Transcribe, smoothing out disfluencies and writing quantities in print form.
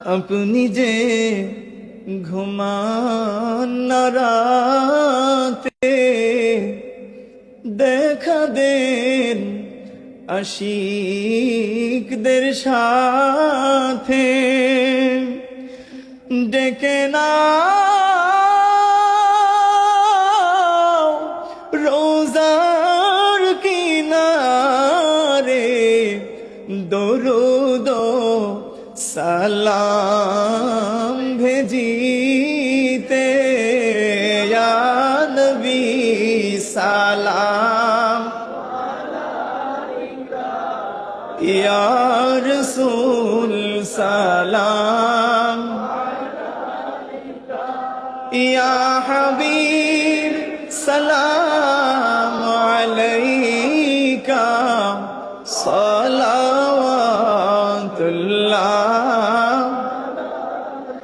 আপনি যে ঘুমান না রাতে, দেখা দেন আশিকদের সাথে, ডেকে না রোজার কিনারে, দরুদ সালাম ভেজিতে, ইয়া নবী সালাম, ইয়া রাসূল সালাম, ইয়া হাবিব সালাম।